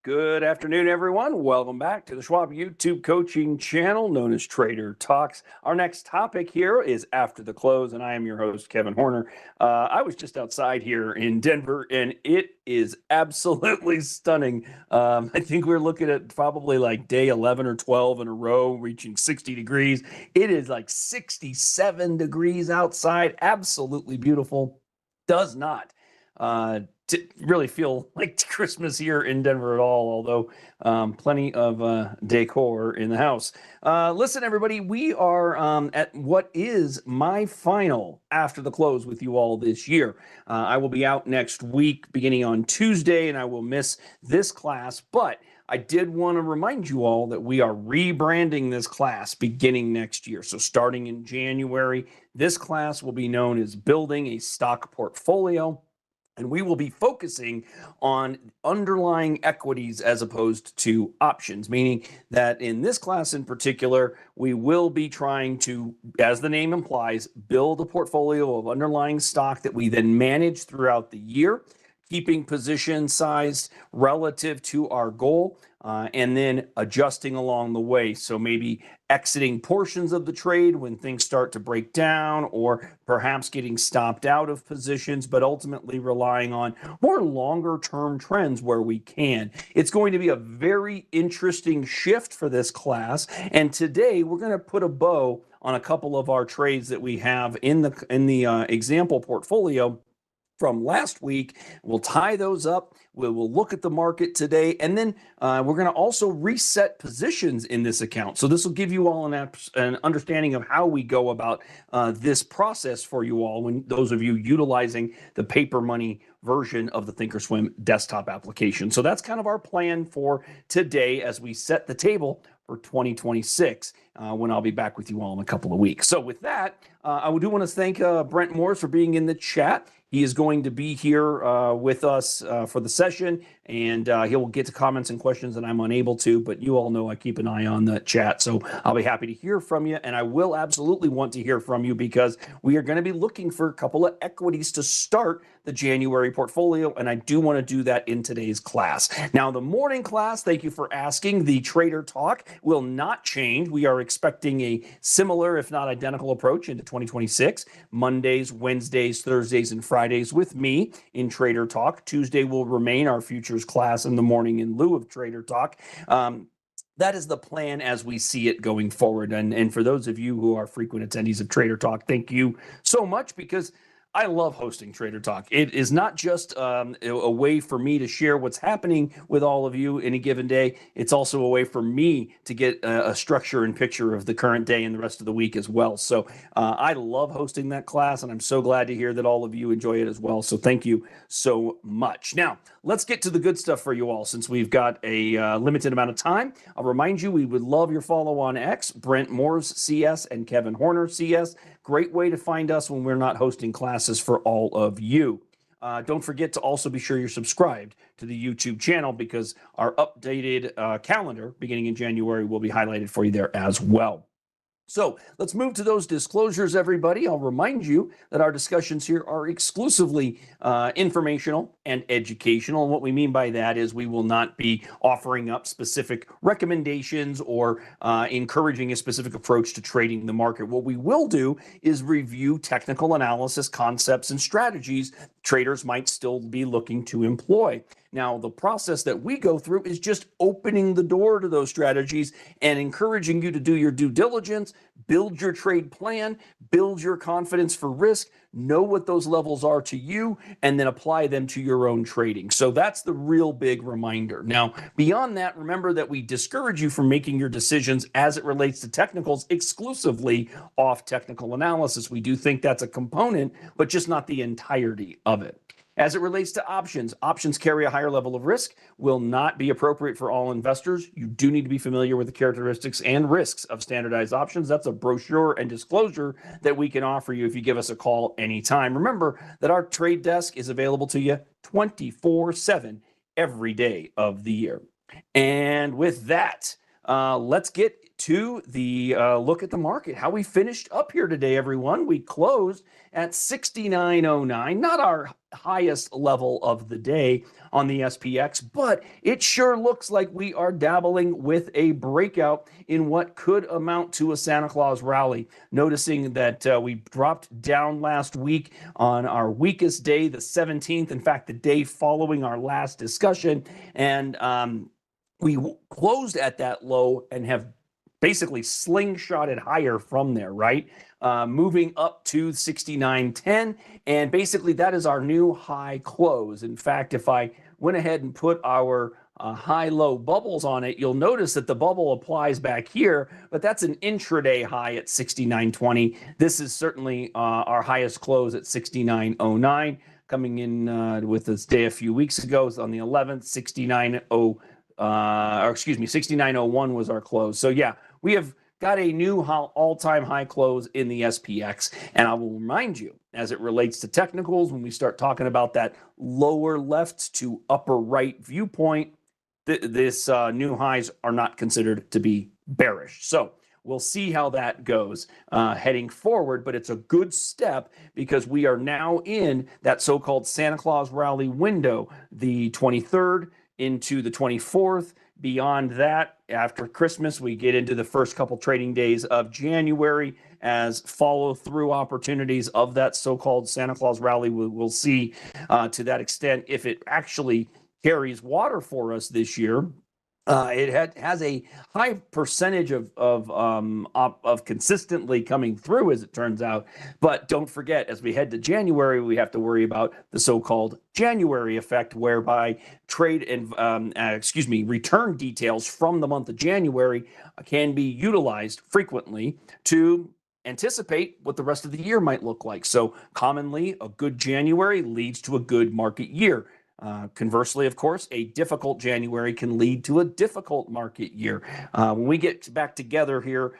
Good afternoon, everyone. Welcome back to the Schwab YouTube coaching channel known as Trader Talks. Our next topic here is after the close, and I am your host, Kevin Horner. I was just outside here in Denver, and it is absolutely stunning. I think we're looking at probably like day 11 or 12 in a row, reaching 60 degrees. It is like 67 degrees outside. Absolutely beautiful. Does not to really feel like Christmas here in Denver at all, although plenty of decor in the house. Listen, everybody, we are at what is my final after the close with you all this year. I will be out next week beginning on Tuesday, and I will miss this class, but I did want to remind you all that we are rebranding this class beginning next year. So starting in January, this class will be known as Building a Stock Portfolio. And we will be focusing on underlying equities as opposed to options, meaning that in this class in particular, we will be trying to, as the name implies, build a portfolio of underlying stock that we then manage throughout the year, keeping position sized relative to our goal, and then adjusting along the way. So maybe exiting portions of the trade when things start to break down, or perhaps getting stopped out of positions, but ultimately relying on more longer term trends where we can. It's going to be a very interesting shift for this class. And today we're going to put a bow on a couple of our trades that we have in the example portfolio from last week. We'll tie those up. We'll look at the market today, and then we're going to also reset positions in this account. So this will give you all an understanding of how we go about this process for you all, when those of you utilizing the paper money version of the Thinkorswim desktop application. So that's kind of our plan for today as we set the table for 2026, when I'll be back with you all in a couple of weeks. So with that, I do want to thank Brent Morris for being in the chat. He is going to be here with us for the session, and he'll get to comments and questions that I'm unable to, but you all know I keep an eye on the chat, so I'll be happy to hear from you, and I will absolutely want to hear from you because we are going to be looking for a couple of equities to start the January portfolio, and I do want to do that in today's class. Now, the morning class, thank you for asking, the Trader Talk will not change. We are expecting a similar, if not identical, approach into 2026. Mondays, Wednesdays, Thursdays, and Fridays with me in Trader Talk. Tuesday will remain our futures class in the morning in lieu of Trader Talk. That is the plan as we see it going forward. And for those of you who are frequent attendees of Trader Talk, thank you so much, because I love hosting Trader Talk. It is not just a way for me to share what's happening with all of you any given day. It's also a way for me to get a structure and picture of the current day and the rest of the week as well. So I love hosting that class, and I'm so glad to hear that all of you enjoy it as well. So thank you so much. Now, let's get to the good stuff for you all, since we've got a limited amount of time. I'll remind you, we would love your follow on X, Brent Moores CS and Kevin Horner CS. Great way to find us when we're not hosting classes for all of you. Don't forget to also be sure you're subscribed to the YouTube channel, because our updated calendar beginning in January will be highlighted for you there as well. So let's move to those disclosures, everybody. I'll remind you that our discussions here are exclusively informational and educational. And what we mean by that is we will not be offering up specific recommendations or encouraging a specific approach to trading the market. What we will do is review technical analysis, concepts, and strategies traders might still be looking to employ. Now, the process that we go through is just opening the door to those strategies and encouraging you to do your due diligence, build your trade plan, build your confidence for risk, know what those levels are to you, and then apply them to your own trading. So that's the real big reminder. Now, beyond that, remember that we discourage you from making your decisions as it relates to technicals exclusively off technical analysis. We do think that's a component, but just not the entirety of it. As it relates to options, options carry a higher level of risk, will not be appropriate for all investors. You do need to be familiar with the characteristics and risks of standardized options. That's a brochure and disclosure that we can offer you if you give us a call anytime. Remember that our trade desk is available to you 24/7 every day of the year. And with that, Let's get to the look at the market, how we finished up here today, everyone. We closed at 69.09, not our highest level of the day on the SPX, but it sure looks like we are dabbling with a breakout in what could amount to a Santa Claus rally. Noticing that we dropped down last week on our weakest day, the 17th, in fact, the day following our last discussion, and we closed at that low and have basically slingshotted higher from there, right? Moving up to 69.10, and basically that is our new high close. In fact, if I went ahead and put our high-low bubbles on it, you'll notice that the bubble applies back here, but that's an intraday high at 69.20. This is certainly our highest close at 69.09, coming in with this day a few weeks ago on the 11th, 69.01 was our close. So yeah, we have got a new all-time high close in the SPX. And I will remind you, as it relates to technicals, when we start talking about that lower left to upper right viewpoint, this new highs are not considered to be bearish. So we'll see how that goes heading forward, but it's a good step because we are now in that so-called Santa Claus rally window, the 23rd into the 24th. Beyond that, after Christmas, we get into the first couple trading days of January as follow-through opportunities of that so-called Santa Claus rally. We'll see to that extent if it actually carries water for us this year. It has a high percentage of consistently coming through, as it turns out. But don't forget, as we head to January, we have to worry about the so-called January effect, whereby trade and return details from the month of January can be utilized frequently to anticipate what the rest of the year might look like. So commonly, a good January leads to a good market year. Conversely, of course, a difficult January can lead to a difficult market year. When we get back together here,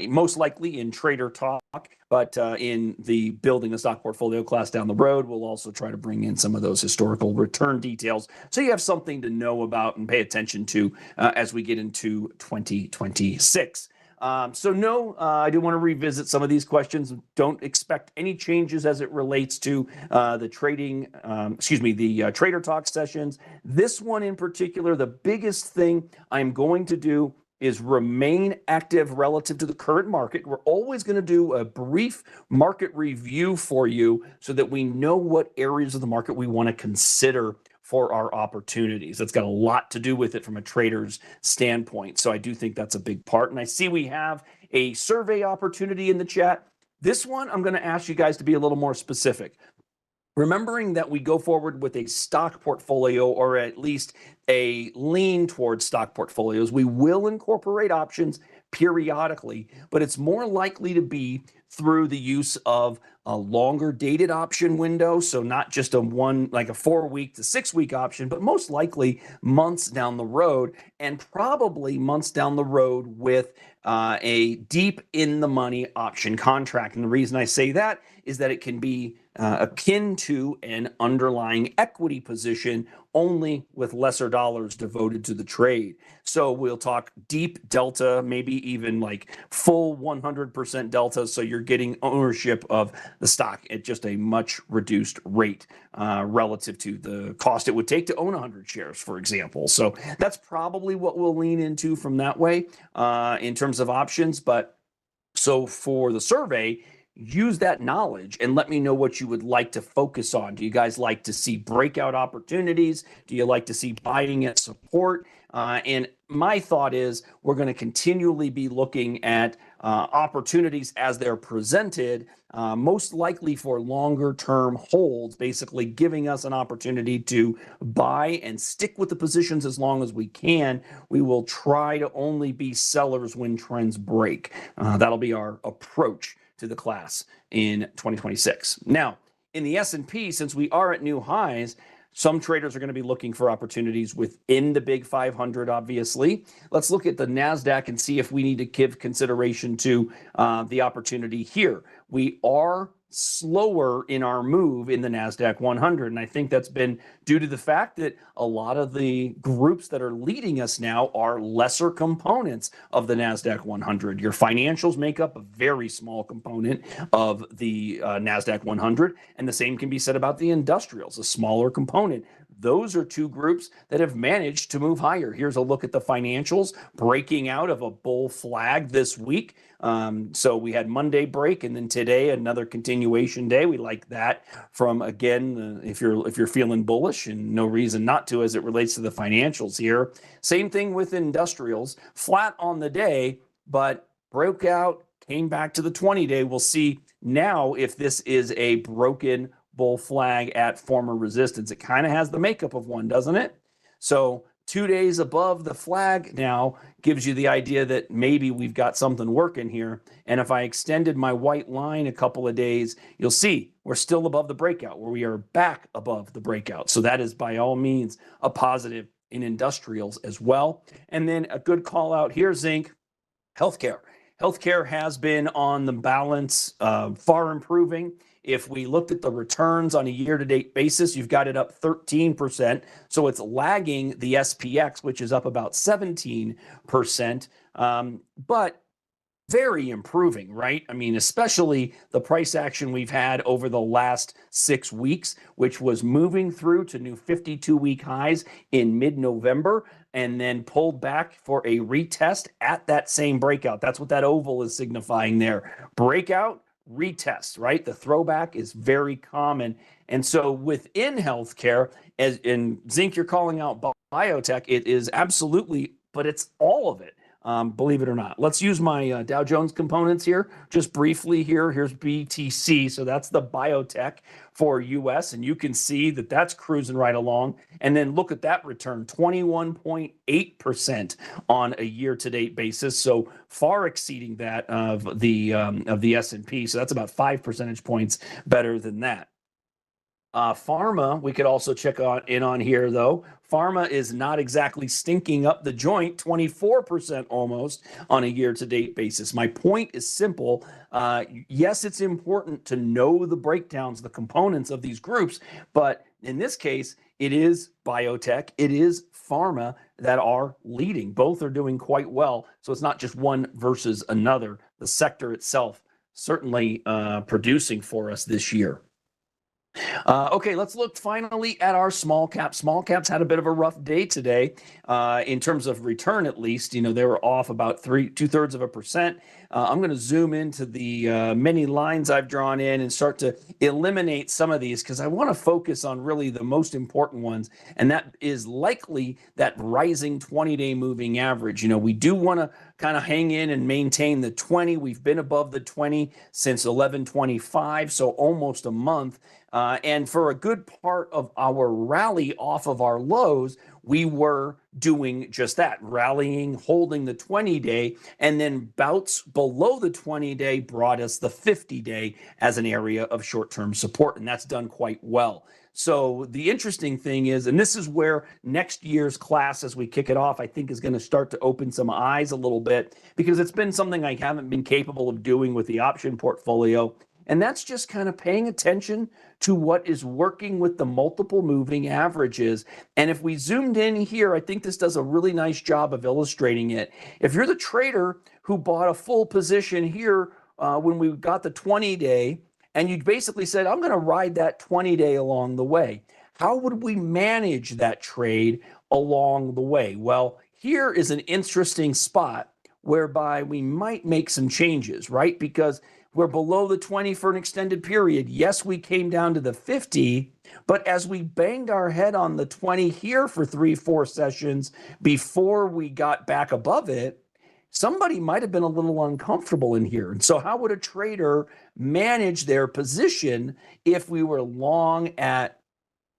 most likely in Trader Talk, but in the Building the Stock Portfolio class down the road, we'll also try to bring in some of those historical return details so you have something to know about and pay attention to as we get into 2026. No, I do want to revisit some of these questions. Don't expect any changes as it relates to the Trader Talk sessions. This one in particular, the biggest thing I'm going to do is remain active relative to the current market. We're always going to do a brief market review for you so that we know what areas of the market we want to consider for our opportunities. That's got a lot to do with it from a trader's standpoint. So I do think that's a big part. And I see we have a survey opportunity in the chat. This one, I'm going to ask you guys to be a little more specific. Remembering that we go forward with a stock portfolio, or at least a lean towards stock portfolios, we will incorporate options periodically, but it's more likely to be through the use of a longer dated option window. So not just like a 4-week to 6-week option, but most likely months down the road, and probably months down the road with a deep in the money option contract. And the reason I say that is that it can be akin to an underlying equity position, only with lesser dollars devoted to the trade. So we'll talk deep delta, maybe even like full 100% delta. So you're getting ownership of the stock at just a much reduced rate relative to the cost it would take to own 100 shares, for example. So that's probably what we'll lean into from that way in terms of options. But so for the survey, use that knowledge and let me know what you would like to focus on. Do you guys like to see breakout opportunities? Do you like to see buying at support? And my thought is we're going to continually be looking at opportunities as they're presented, most likely for longer term holds, basically giving us an opportunity to buy and stick with the positions as long as we can. We will try to only be sellers when trends break. That'll be our approach to the class in 2026. Now, in the S&P, since we are at new highs, some traders are going to be looking for opportunities within the big 500, obviously. Let's look at the NASDAQ and see if we need to give consideration to the opportunity here. We are slower in our move in the NASDAQ 100. And I think that's been due to the fact that a lot of the groups that are leading us now are lesser components of the NASDAQ 100. Your financials make up a very small component of the NASDAQ 100, and the same can be said about the industrials, a smaller component. Those are two groups that have managed to move higher. Here's a look at the financials breaking out of a bull flag this week. So we had Monday break, and then today another continuation day. We like that from, again, if you're feeling bullish, and no reason not to as it relates to the financials here. Same thing with industrials, flat on the day, but broke out, came back to the 20-day. We'll see now if this is a broken bull flag at former resistance. It kind of has the makeup of one, doesn't it? So 2 days above the flag now gives you the idea that maybe we've got something working here. And if I extended my white line a couple of days, you'll see we're still above the breakout, where we are back above the breakout. So that is by all means a positive in industrials as well. And then a good call out here, zinc, healthcare. Healthcare has been on the balance, far improving. If we looked at the returns on a year-to-date basis, you've got it up 13%. So it's lagging the SPX, which is up about 17%, but very improving, right? I mean, especially the price action we've had over the last 6 weeks, which was moving through to new 52-week highs in mid-November, and then pulled back for a retest at that same breakout. That's what that oval is signifying there. Breakout, retest, right? The throwback is very common. And so within healthcare, as in zinc, you're calling out biotech, it is absolutely, but it's all of it. Believe it or not. Let's use my Dow Jones components here just briefly here. Here's BTC. So that's the biotech for US, and you can see that that's cruising right along. And then look at that return, 21.8% on a year-to-date basis. So far exceeding that of the S&P. So that's about 5 percentage points better than that. Pharma, we could also check in on here, though. Pharma is not exactly stinking up the joint, 24% almost on a year-to-date basis. My point is simple. Yes, it's important to know the breakdowns, the components of these groups, but in this case, it is biotech, it is pharma that are leading. Both are doing quite well, so it's not just one versus another. The sector itself certainly producing for us this year. Okay, let's look finally at our small cap. Small caps had a bit of a rough day today in terms of return, at least. You know, they were off about 2/3%. I'm going to zoom into the many lines I've drawn in and start to eliminate some of these because I want to focus on really the most important ones, and that is likely that rising 20-day moving average. You know, we do want to kind of hang in and maintain the 20. We've been above the 20 since 11/25, so almost a month. And for a good part of our rally off of our lows, we were doing just that, rallying, holding the 20-day, and then bouts below the 20-day brought us the 50-day as an area of short-term support, and that's done quite well. So the interesting thing is, and this is where next year's class, as we kick it off, I think is going to start to open some eyes a little bit, because it's been something I haven't been capable of doing with the option portfolio. And that's just kind of paying attention to what is working with the multiple moving averages. And if we zoomed in here, I think this does a really nice job of illustrating it. If you're the trader who bought a full position here when we got the 20-day, and you basically said, I'm going to ride that 20-day along the way, how would we manage that trade along the way? Well, here is an interesting spot whereby we might make some changes, right? Because we're below the 20 for an extended period. Yes, we came down to the 50, but as we banged our head on the 20 here for 3-4 sessions before we got back above it, somebody might have been a little uncomfortable in here. And so how would a trader manage their position if we were long at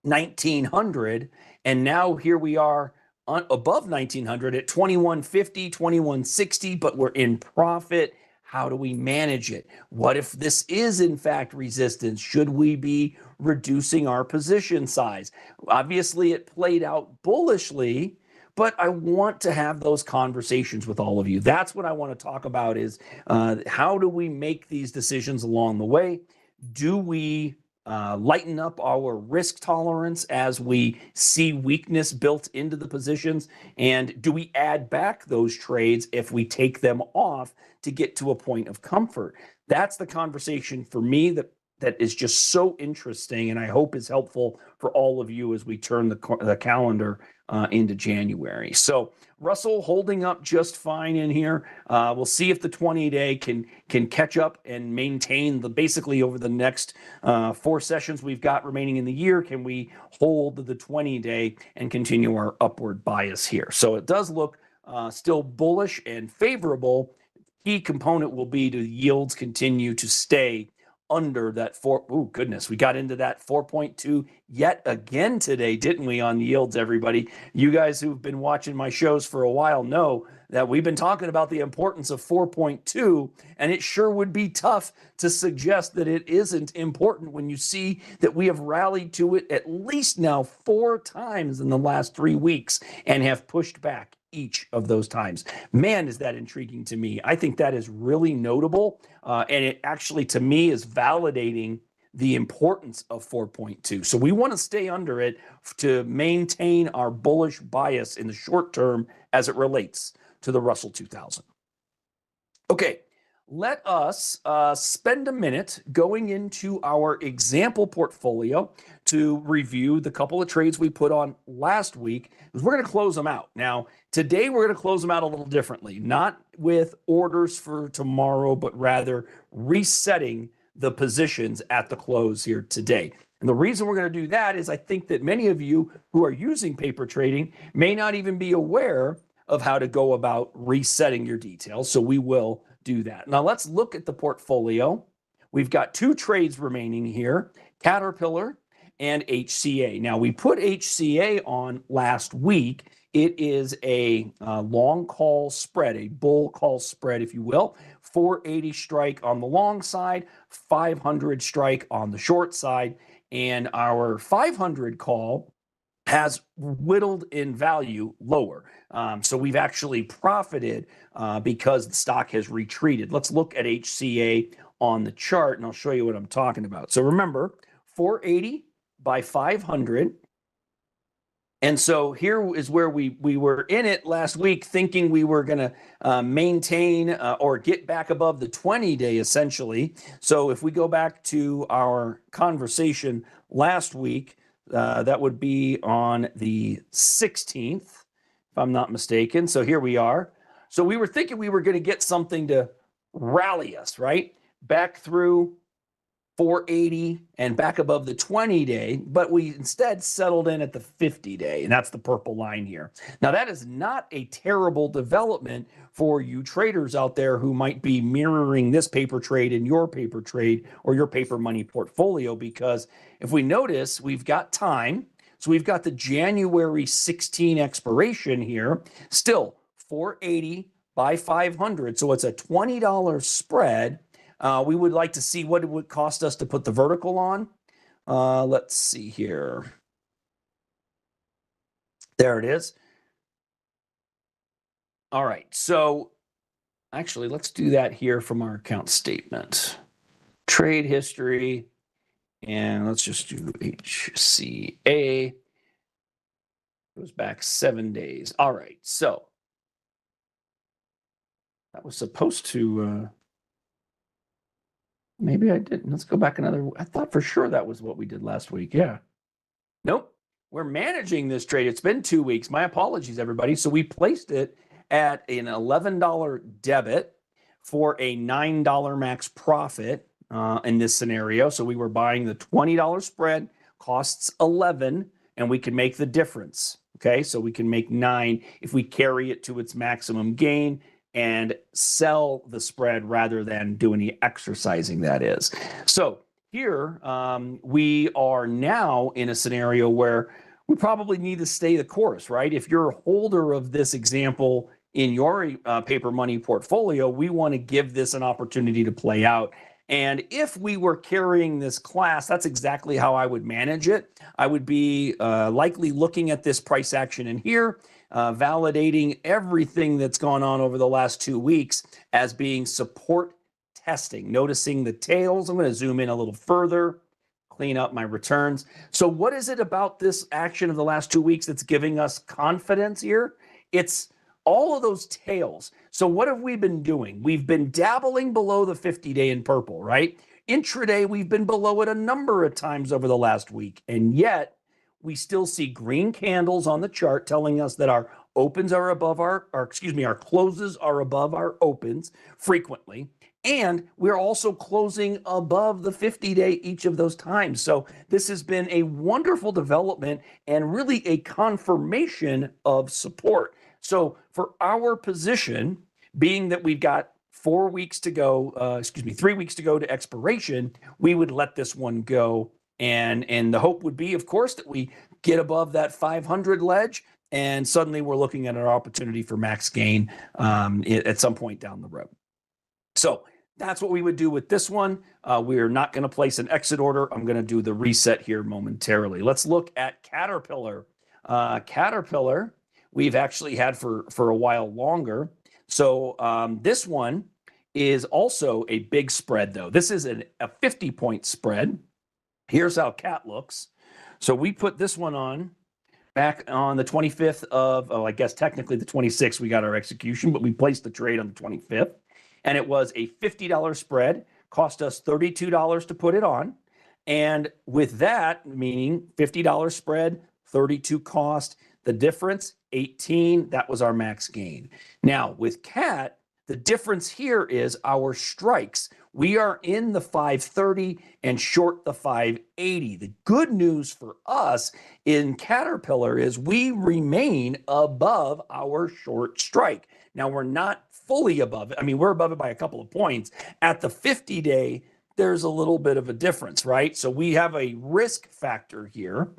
1900 and now here we are above 1900 at 2150, 2160, but we're in profit? How do we manage it? What if this is in fact resistance? Should we be reducing our position size? Obviously, it played out bullishly, but I want to have those conversations with all of you. That's what I want to talk about is how do we make these decisions along the way? Do we lighten up our risk tolerance as we see weakness built into the positions? And do we add back those trades if we take them off to get to a point of comfort? That's the conversation for me that is just so interesting, and I hope is helpful for all of you as we turn the calendar into January. So Russell holding up just fine in here. We'll see if the 20-day can catch up and maintain basically over the next 4 sessions we've got remaining in the year. Can we hold the 20-day and continue our upward bias here? So it does look still bullish and favorable. Key component will be do yields continue to stay under that goodness, we got into that 4.2 yet again today, didn't we, on yields, everybody? You guys who've been watching my shows for a while know that we've been talking about the importance of 4.2, and it sure would be tough to suggest that it isn't important when you see that we have rallied to it at least now 4 times in the last 3 weeks and have pushed back each of those times. Man, is that intriguing to me. I think that is really notable, and it actually, to me, is validating the importance of 4.2. So we want to stay under it to maintain our bullish bias in the short term as it relates to the Russell 2000. Okay, let us spend a minute going into our example portfolio to review the couple of trades we put on last week, because we're going to close them out. Now, today we're going to close them out a little differently, not with orders for tomorrow, but rather resetting the positions at the close here today. And the reason we're going to do that is I think that many of you who are using paper trading may not even be aware of how to go about resetting your details. So we will do that. Now let's look at the portfolio. We've got 2 trades remaining here, Caterpillar and HCA. Now we put HCA on last week. It is a long call spread, a bull call spread, if you will. 480 strike on the long side, 500 strike on the short side. And our 500 call has whittled in value lower. So we've actually profited because the stock has retreated. Let's look at HCA on the chart, and I'll show you what I'm talking about. So remember, 480 by 500. And so here is where we were in it last week thinking we were going to maintain or get back above the 20-day essentially. So if we go back to our conversation last week, that would be on the 16th, if I'm not mistaken. So here we are. So we were thinking we were going to get something to rally us, right? Back through 480 and back above the 20-day, but we instead settled in at the 50-day, and that's the purple line here. Now, that is not a terrible development for you traders out there who might be mirroring this paper trade in your paper trade or your paper money portfolio, because if we notice, we've got time. So we've got the January 16 expiration here, still 480 by 500. So it's a $20 spread. We would like to see what it would cost us to put the vertical on. Let's see here. There it is. All right. So actually, let's do that here from our account statement. Trade history. And let's just do HCA. Goes back 7 days. All right. So that was supposed to... maybe I didn't. Let's go back another. I thought for sure that was what we did last week. Yeah. Nope. We're managing this trade. It's been 2 weeks. My apologies, everybody. So we placed it at an $11 debit for a $9 max profit in this scenario. So we were buying the $20 spread, costs 11, and we can make the difference. Okay. So we can make 9 if we carry it to its maximum gain and sell the spread rather than do any exercising, that is. So here we are now in a scenario where we probably need to stay the course, right? If you're a holder of this example in your paper money portfolio, we want to give this an opportunity to play out. And if we were carrying this class, that's exactly how I would manage it. I would be likely looking at this price action in here, validating everything that's gone on over the last 2 weeks as being support testing, noticing the tails. I'm going to zoom in a little further, clean up my returns. So what is it about this action of the last 2 weeks that's giving us confidence here? It's all of those tails. So what have we been doing? We've been dabbling below the 50-day in purple, right? Intraday, we've been below it a number of times over the last week, and yet we still see green candles on the chart telling us that our opens are above our closes are above our opens frequently. And we're also closing above the 50-day each of those times. So this has been a wonderful development and really a confirmation of support. So for our position, being that we've got 4 weeks to go, 3 weeks to go to expiration, we would let this one go. And the hope would be, of course, that we get above that 500 ledge, and suddenly we're looking at an opportunity for max gain at some point down the road. So that's what we would do with this one. We're not going to place an exit order. I'm going to do the reset here momentarily. Let's look at Caterpillar. Caterpillar, we've actually had for a while longer. So this one is also a big spread, though. This is a 50-point spread. Here's how Cat looks. So we put this one on back on the 25th of, I guess technically the 26th, we got our execution, but we placed the trade on the 25th. And it was a $50 spread, cost us $32 to put it on. And with that, meaning $50 spread, 32 cost, the difference, 18, that was our max gain. Now with Cat, the difference here is our strikes. We are in the 530 and short the 580. The good news for us in Caterpillar is we remain above our short strike. Now we're not fully above it. I mean, we're above it by a couple of points. At the 50-day, there's a little bit of a difference, right? So we have a risk factor here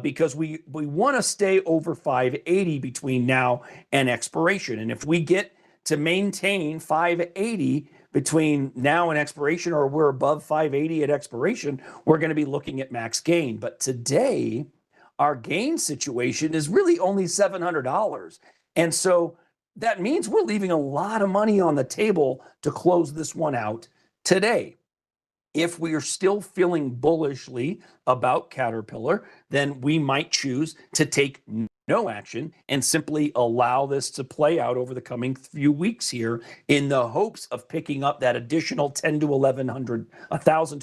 because we want to stay over 580 between now and expiration. And if we get to maintain 580 between now and expiration, or we're above 580 at expiration, we're going to be looking at max gain. But today, our gain situation is really only $700. And so that means we're leaving a lot of money on the table to close this one out today. If we are still feeling bullishly about Caterpillar, then we might choose to take no action and simply allow this to play out over the coming few weeks here in the hopes of picking up that additional $1,000 to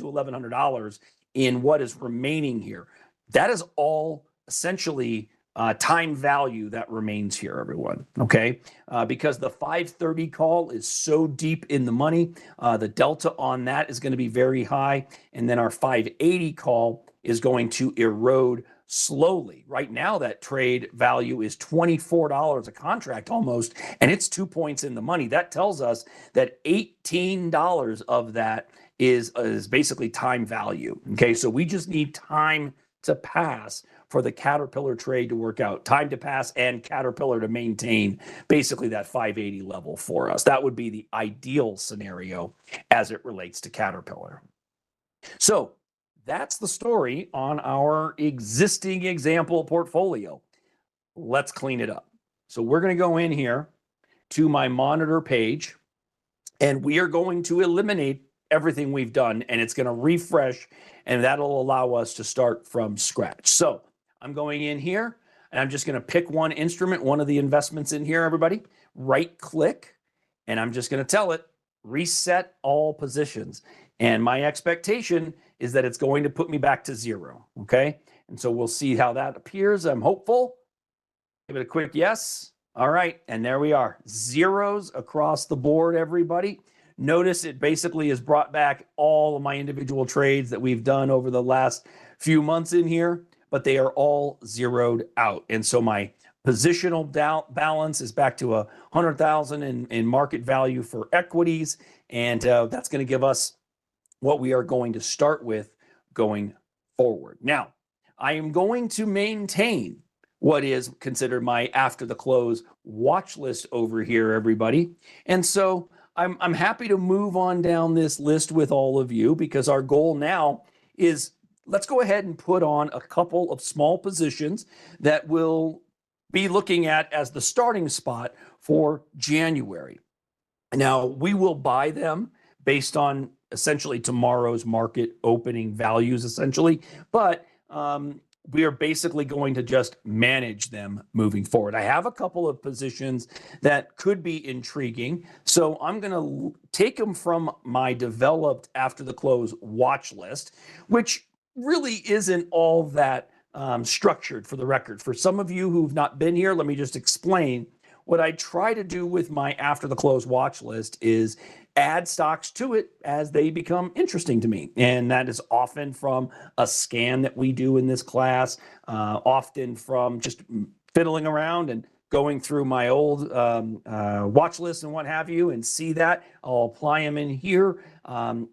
$1,100 in what is remaining here. That is all essentially time value that remains here, everyone, okay? Because the 530 call is so deep in the money, the delta on that is going to be very high, and then our 580 call is going to erode slowly. Right now, that trade value is $24 a contract almost, and it's 2 points in the money. That tells us that $18 of that is basically time value, okay? So we just need time to pass for the Caterpillar trade to work out, time to pass and Caterpillar to maintain basically that 580 level for us. That would be the ideal scenario as it relates to Caterpillar. So that's the story on our existing example portfolio. Let's clean it up. So we're going to go in here to my monitor page, and we are going to eliminate everything we've done, and it's going to refresh, and that'll allow us to start from scratch. So I'm going in here, and I'm just going to pick one instrument, one of the investments in here, everybody. Right click, and I'm just going to tell it, reset all positions. And my expectation is that it's going to put me back to zero, okay? And so we'll see how that appears. I'm hopeful. Give it a quick yes. All right, and there we are. Zeros across the board, everybody. Notice it basically has brought back all of my individual trades that we've done over the last few months in here, but they are all zeroed out. And so my positional balance is back to 100,000 in market value for equities. And that's going to give us what we are going to start with going forward. Now, I am going to maintain what is considered my after the close watch list over here, everybody. And so I'm happy to move on down this list with all of you, because our goal now is, let's go ahead and put on a couple of small positions that we'll be looking at as the starting spot for January. Now, we will buy them based on essentially tomorrow's market opening values, essentially. But we are basically going to just manage them moving forward. I have a couple of positions that could be intriguing. So I'm going to take them from my developed after the close watch list, which really isn't all that structured, for the record. For some of you who've not been here, let me just explain. What I try to do with my after the close watch list is add stocks to it as they become interesting to me. And that is often from a scan that we do in this class, often from just fiddling around and going through my old watch list and what have you, and see that. I'll apply them in here.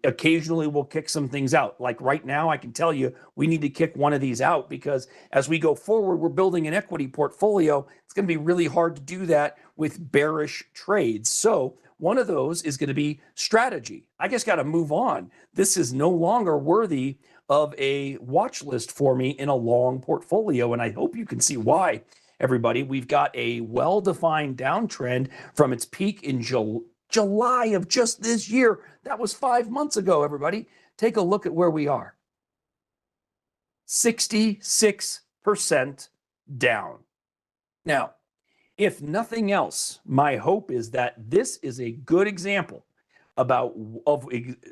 Occasionally we'll kick some things out. Like right now, I can tell you we need to kick one of these out because as we go forward, we're building an equity portfolio. It's going to be really hard to do that with bearish trades. So one of those is going to be strategy. I just got to move on. This is no longer worthy of a watch list for me in a long portfolio, and I hope you can see why. Everybody, we've got a well-defined downtrend from its peak in July of just this year. That was 5 months ago, everybody. Take a look at where we are. 66% down. Now, if nothing else, my hope is that this is a good example of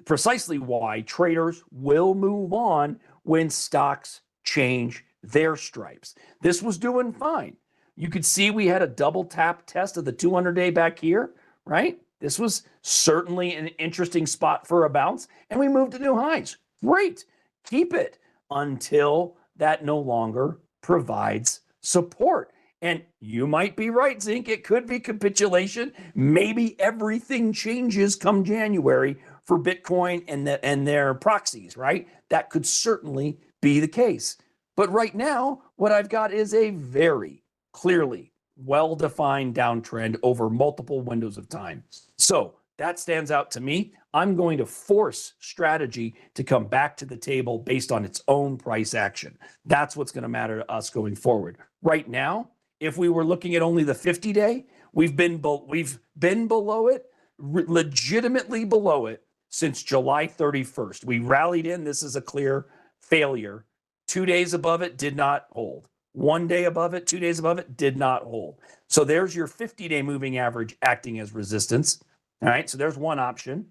precisely why traders will move on when stocks change their stripes. This was doing fine. You could see we had a double tap test of the 200-day back here, right? This was certainly an interesting spot for a bounce, and we moved to new highs. Great. Keep it until that no longer provides support. And you might be right, Zink. It could be capitulation. Maybe everything changes come January for Bitcoin and their proxies, right? That could certainly be the case. But right now, what I've got is a very clearly well-defined downtrend over multiple windows of time. So that stands out to me. I'm going to force strategy to come back to the table based on its own price action. That's what's going to matter to us going forward. Right now, if we were looking at only the 50-day, we've been below it, legitimately below it, since July 31st. We rallied in. This is a clear failure. 2 days above it did not hold. 1 day above it, 2 days above it did not hold. So there's your 50-day moving average acting as resistance. All right, so there's one option.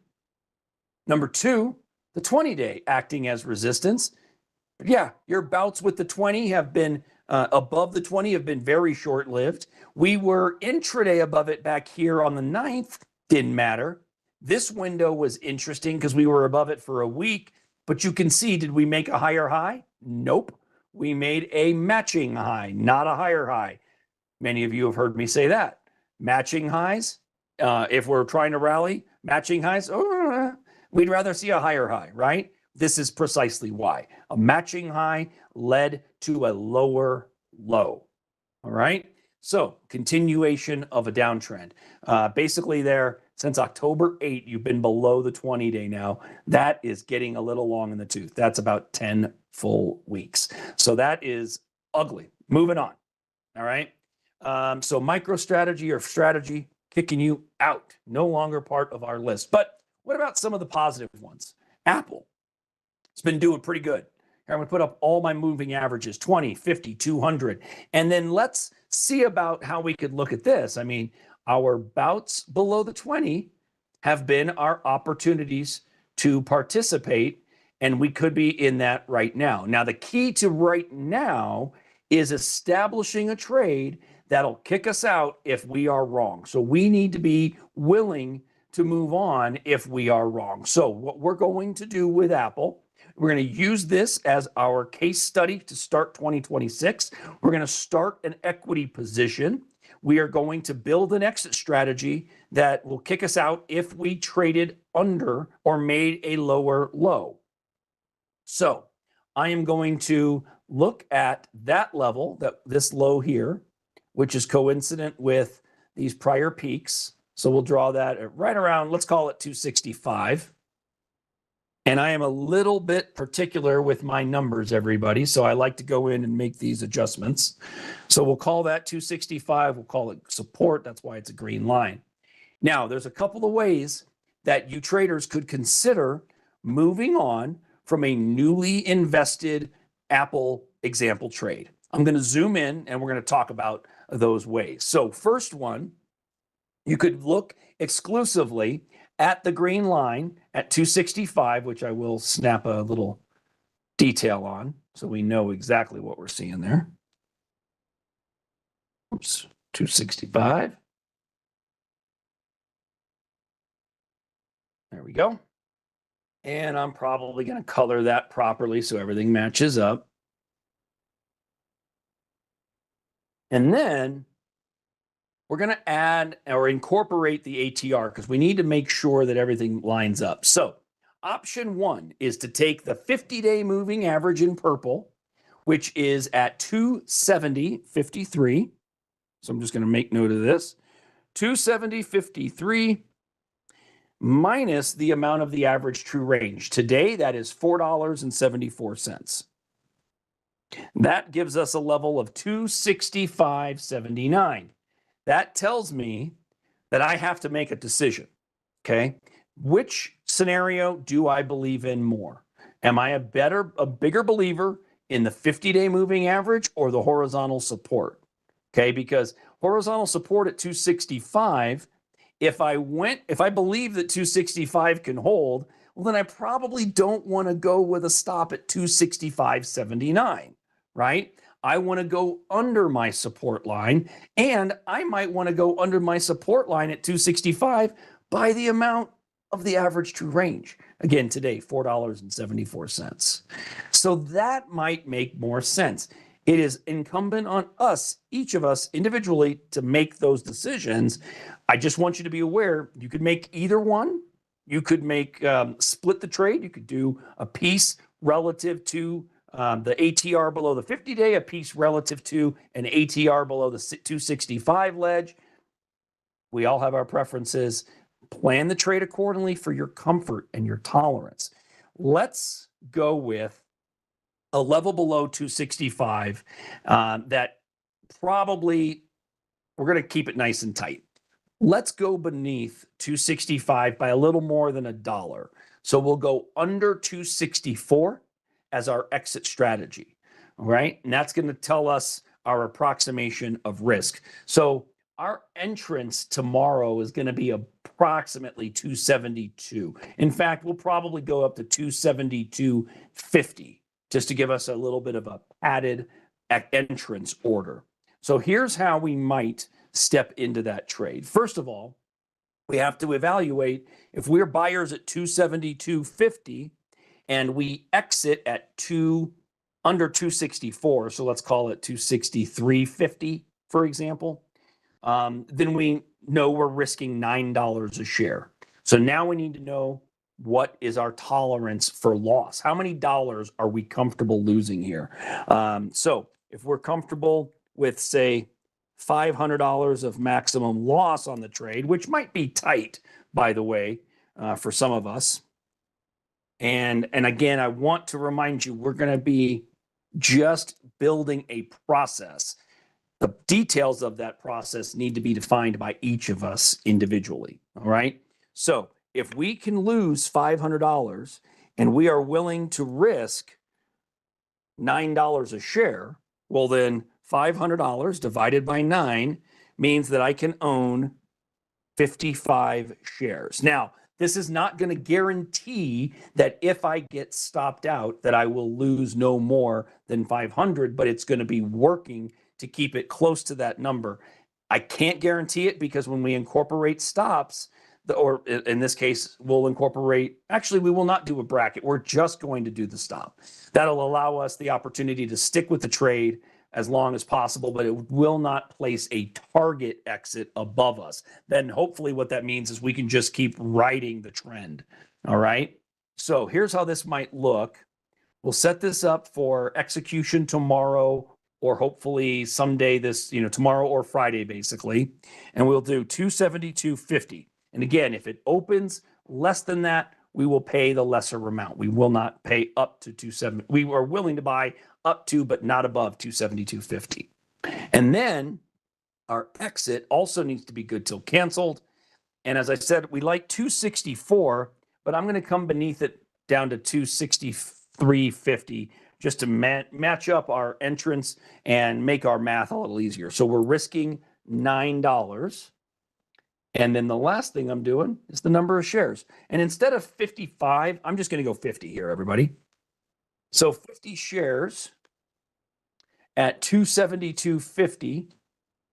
Number two, the 20-day acting as resistance. Yeah, your bouts with the 20 have been above the 20 have been very short-lived. We were intraday above it back here on the 9th. Didn't matter. This window was interesting because we were above it for a week, but you can see, did we make a higher high? Nope. We made a matching high, not a higher high. Many of you have heard me say that. Matching highs, if we're trying to rally, matching highs, we'd rather see a higher high, right? This is precisely why. A matching high led to a lower low, all right? So continuation of a downtrend. Basically there, since October 8, you've been below the 20-day now. That is getting a little long in the tooth. That's about 10 full weeks. So that is ugly. Moving on, all right? So MicroStrategy or strategy kicking you out. No longer part of our list. But what about some of the positive ones? Apple. It's been doing pretty good. Here, I'm going to put up all my moving averages, 20, 50, 200. And then let's see about how we could look at this. I mean, our bouts below the 20 have been our opportunities to participate, and we could be in that right now. Now, the key to right now is establishing a trade that'll kick us out if we are wrong. So we need to be willing to move on if we are wrong. So what we're going to do with Apple, we're going to use this as our case study to start 2026. We're going to start an equity position. We are going to build an exit strategy that will kick us out if we traded under or made a lower low. So I am going to look at that level, this low here, which is coincident with these prior peaks. So we'll draw that at right around, let's call it 265. And I am a little bit particular with my numbers, everybody. So I like to go in and make these adjustments. So we'll call that 265. We'll call it support. That's why it's a green line. Now, there's a couple of ways that you traders could consider moving on from a newly invested Apple example trade. I'm going to zoom in and we're going to talk about those ways. So first one, you could look exclusively at the green line at 265, which I will snap a little detail on so we know exactly what we're seeing there. Oops, 265. There we go. And I'm probably going to color that properly so everything matches up. And then we're going to add or incorporate the ATR because we need to make sure that everything lines up. So option one is to take the 50-day moving average in purple, which is at 270.53. So I'm just going to make note of this. 270.53 minus the amount of the average true range. Today, that is $4.74. That gives us a level of 265.79. That tells me that I have to make a decision, okay? Which scenario do I believe in more? Am I a bigger believer in the 50-day moving average or the horizontal support? Okay, because horizontal support at 265, if I believe that 265 can hold, well, then I probably don't want to go with a stop at 265.79, right? I want to go under my support line, and I might want to go under my support line at 265 by the amount of the average true range. Again, today, $4.74. So that might make more sense. It is incumbent on us, each of us individually, to make those decisions. I just want you to be aware, you could make either one. You could make split the trade. You could do a piece relative to the ATR below the 50-day, a piece relative to an ATR below the 265 ledge. We all have our preferences. Plan the trade accordingly for your comfort and your tolerance. Let's go with a level below 265 that probably we're going to keep it nice and tight. Let's go beneath 265 by a little more than $1. So we'll go under 264 as our exit strategy. All right. And that's going to tell us our approximation of risk. So our entrance tomorrow is going to be approximately 272. In fact, we'll probably go up to 272.50 just to give us a little bit of a padded entrance order. So here's how we might step into that trade. First of all, we have to evaluate if we're buyers at 272.50 and we exit at under 264, so let's call it 263.50, for example, then we know we're risking $9 a share. So now we need to know what is our tolerance for loss. How many dollars are we comfortable losing here? So if we're comfortable with, say, $500 of maximum loss on the trade, which might be tight, by the way, for some of us. And again, I want to remind you, we're going to be just building a process. The details of that process need to be defined by each of us individually. All right. So if we can lose $500 and we are willing to risk $9 a share, well, then $500 divided by 9 means that I can own 55 shares. Now, this is not going to guarantee that if I get stopped out that I will lose no more than 500, but it's going to be working to keep it close to that number. I can't guarantee it because when we incorporate stops, or in this case, we'll incorporate, actually, we will not do a bracket. We're just going to do the stop. That'll allow us the opportunity to stick with the trade as long as possible, but it will not place a target exit above us. Then hopefully what that means is we can just keep riding the trend. All right. So here's how this might look. We'll set this up for execution tomorrow, or hopefully someday tomorrow or Friday, basically. And we'll do 272.50. And again, if it opens less than that, we will pay the lesser amount. We will not pay up to 270. We are willing to buy up to, but not above 272.50. And then our exit also needs to be good till canceled. And as I said, we like 264, but I'm going to come beneath it down to 263.50 just to match up our entrance and make our math a little easier. So we're risking $9. And then the last thing I'm doing is the number of shares. And instead of 55, I'm just going to go 50 here, everybody. So 50 shares at 272.50.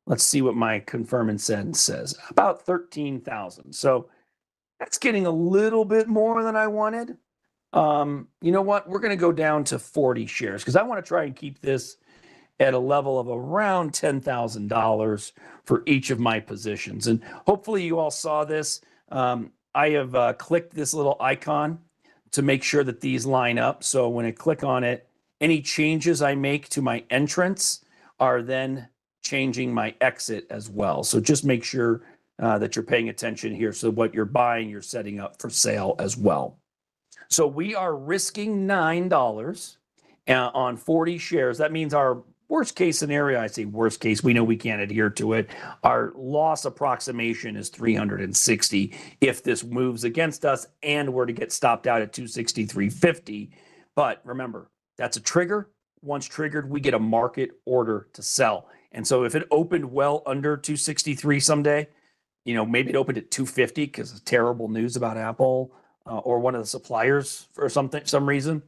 Let's see what my confirm and send says. About 13,000. So that's getting a little bit more than I wanted. You know what? We're going to go down to 40 shares because I want to try and keep this at a level of around $10,000 for each of my positions. And hopefully you all saw this. I have clicked this little icon to make sure that these line up. So when I click on it, any changes I make to my entrance are then changing my exit as well. So just make sure that you're paying attention here. So what you're buying, you're setting up for sale as well. So we are risking $9 on 40 shares. That means our worst case scenario, I say worst case, we know we can't adhere to it. Our loss approximation is 360 if this moves against us and we're to get stopped out at 263.50. But remember, that's a trigger. Once triggered, we get a market order to sell. And so if it opened well under 263 someday, you know, maybe it opened at 250 because of terrible news about Apple or one of the suppliers for some reason,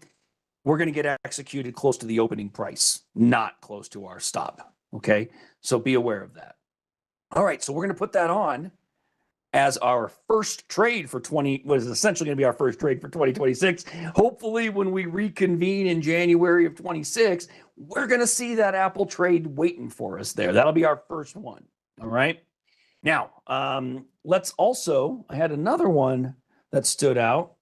we're going to get executed close to the opening price, not close to our stop. Okay, so be aware of that. All right, so we're going to put that on as our first trade for what is essentially going to be our first trade for 2026. Hopefully, when we reconvene in January of 26, we're going to see that Apple trade waiting for us there. That'll be our first one. All right. Now, let's also, I had another one that stood out,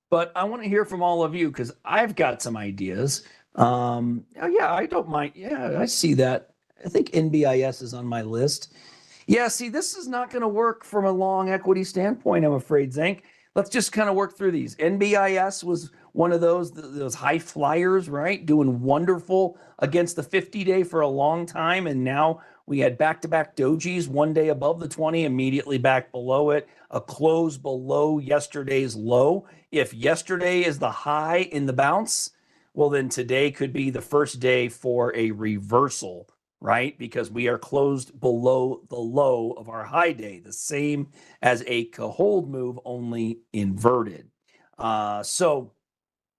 but I want to hear from all of you because I've got some ideas. Oh yeah, I don't mind. Yeah, I see that. I think NBIS is on my list. Yeah, see, this is not going to work from a long equity standpoint, I'm afraid, Zank. Let's just kind of work through these. NBIS was one of those high flyers, right? Doing wonderful against the 50-day for a long time. And now we had back-to-back dojis, one day above the 20, immediately back below it, a close below yesterday's low. If yesterday is the high in the bounce, well, then today could be the first day for a reversal, right? Because we are closed below the low of our high day, the same as a hold move, only inverted. So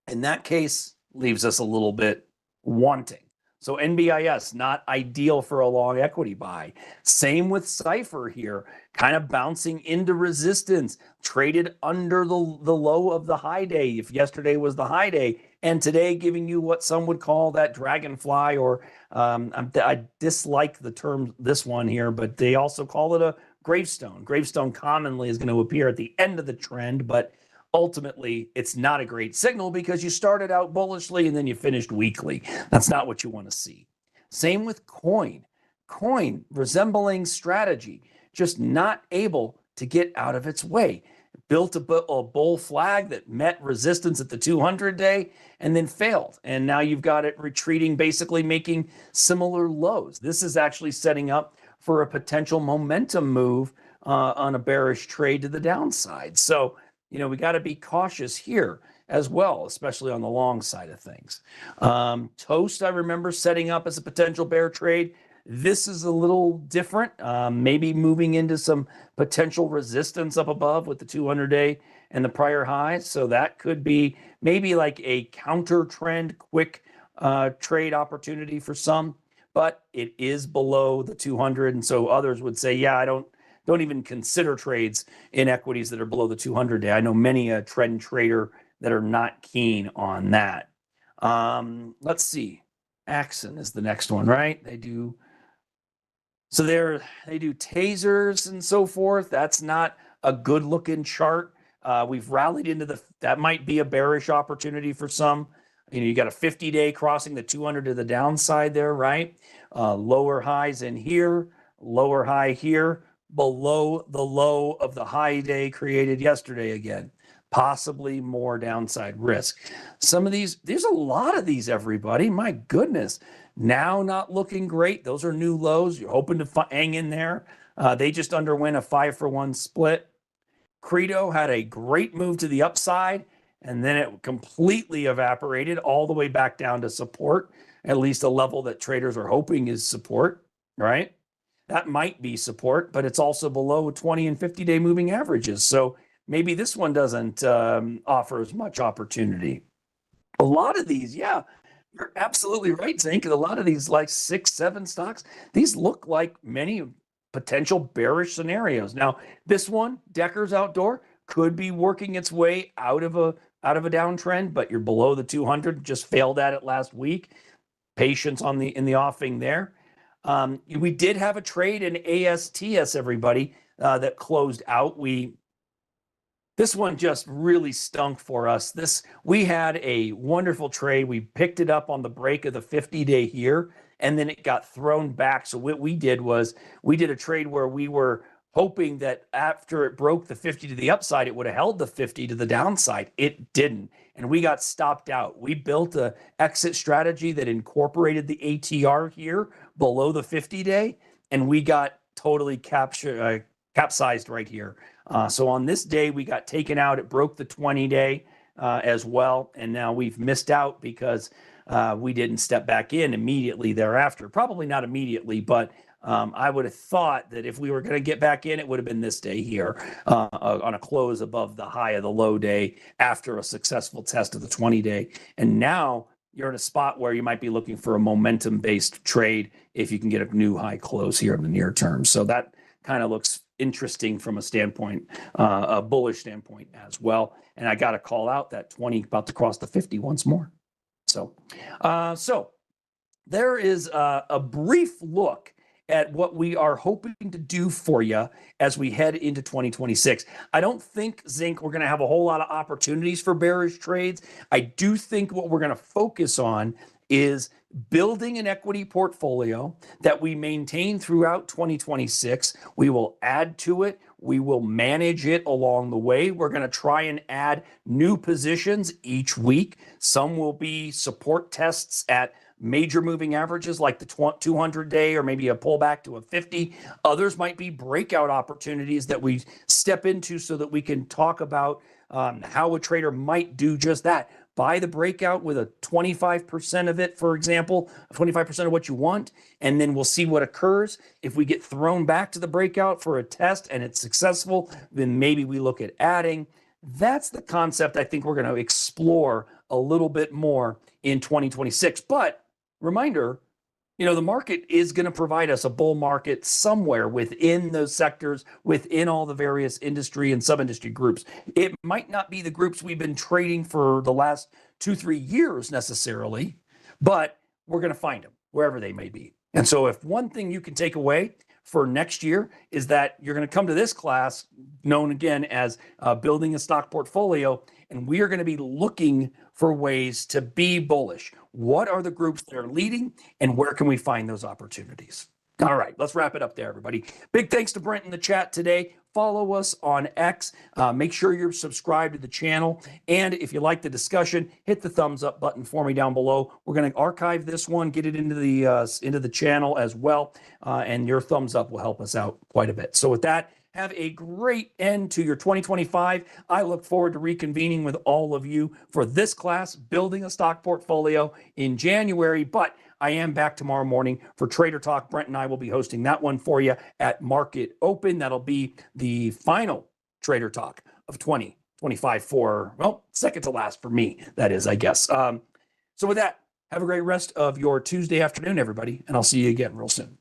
in that case, leaves us a little bit wanting. So NBIS, not ideal for a long equity buy. Same with Cipher here, kind of bouncing into resistance, traded under the low of the high day if yesterday was the high day, and today giving you what some would call that dragonfly, or I dislike the term, this one here, but they also call it a gravestone. Gravestone commonly is going to appear at the end of the trend, but ultimately, it's not a great signal because you started out bullishly and then you finished weakly. That's not what you want to see. Same with coin. Coin resembling strategy, just not able to get out of its way. Built a bull flag that met resistance at the 200-day and then failed. And now you've got it retreating, basically making similar lows. This is actually setting up for a potential momentum move on a bearish trade to the downside. So, you know, we got to be cautious here as well, especially on the long side of things. Toast, I remember setting up as a potential bear trade. This is a little different, maybe moving into some potential resistance up above with the 200-day and the prior highs. So that could be maybe like a counter trend, quick trade opportunity for some, but it is below the 200. And so others would say, yeah, I don't even consider trades in equities that are below the 200-day. I know many a trend trader that are not keen on that. Let's see. Axon is the next one, right? They do tasers and so forth. That's not a good looking chart. We've rallied into that might be a bearish opportunity for some. You know, you got a 50-day crossing the 200 to the downside there, right? Lower highs in here, lower high here, below the low of the high day created yesterday again. Possibly more downside risk. Some of these, there's a lot of these, everybody. My goodness. Now not looking great. Those are new lows. You're hoping to hang in there. They just underwent a 5-for-1 split. Credo had a great move to the upside, and then it completely evaporated all the way back down to support, at least a level that traders are hoping is support, right? That might be support, but it's also below 20 and 50-day moving averages. So maybe this one doesn't offer as much opportunity. A lot of these, yeah, you're absolutely right, Zink. A lot of these, like 6, 7 stocks, these look like many potential bearish scenarios. Now, this one, Deckers Outdoor, could be working its way out of a downtrend, but you're below the 200. Just failed at it last week. Patience in the offing there. We did have a trade in ASTS, everybody, that closed out. This one just really stunk for us. We had a wonderful trade. We picked it up on the break of the 50-day here, and then it got thrown back. So what we did was we did a trade where we were hoping that after it broke the 50 to the upside, it would have held the 50 to the downside. It didn't, and we got stopped out. We built an exit strategy that incorporated the ATR here below the 50-day, and we got totally capsized right here. So on this day, we got taken out. It broke the 20-day as well, and now we've missed out because we didn't step back in immediately thereafter. Probably not immediately, but I would have thought that if we were going to get back in, it would have been this day here on a close above the high of the low day after a successful test of the 20-day. And now you're in a spot where you might be looking for a momentum-based trade if you can get a new high close here in the near term. So that kind of looks interesting from a standpoint, a bullish standpoint as well. And I got to call out that 20 about to cross the 50 once more. So there is a brief look at what we are hoping to do for you as we head into 2026. I don't think, Zink, we're going to have a whole lot of opportunities for bearish trades. I do think what we're going to focus on is building an equity portfolio that we maintain throughout 2026. We will add to it. We will manage it along the way. We're going to try and add new positions each week. Some will be support tests at major moving averages like the 200-day or maybe a pullback to a 50. Others might be breakout opportunities that we step into so that we can talk about how a trader might do just that. Buy the breakout with a 25% of it, for example, 25% of what you want, and then we'll see what occurs. If we get thrown back to the breakout for a test and it's successful, then maybe we look at adding. That's the concept I think we're going to explore a little bit more in 2026. But reminder, the market is going to provide us a bull market somewhere within those sectors, within all the various industry and sub-industry groups. It might not be the groups we've been trading for the last 2-3 years necessarily, but we're going to find them wherever they may be. And so if one thing you can take away for next year is that you're going to come to this class known again as building a stock portfolio, and we are going to be looking for ways to be bullish. What are the groups that are leading, and where can we find those opportunities? All right, let's wrap it up there, everybody. Big thanks to Brent in the chat today. Follow us on X. Make sure you're subscribed to the channel. And if you like the discussion, hit the thumbs up button for me down below. We're going to archive this one, get it into the channel as well. And your thumbs up will help us out quite a bit. So with that, have a great end to your 2025. I look forward to reconvening with all of you for this class, Building a Stock Portfolio, in January. But I am back tomorrow morning for Trader Talk. Brent and I will be hosting that one for you at Market Open. That'll be the final Trader Talk of 2025 for, well, second to last for me, that is, I guess. So with that, have a great rest of your Tuesday afternoon, everybody, and I'll see you again real soon.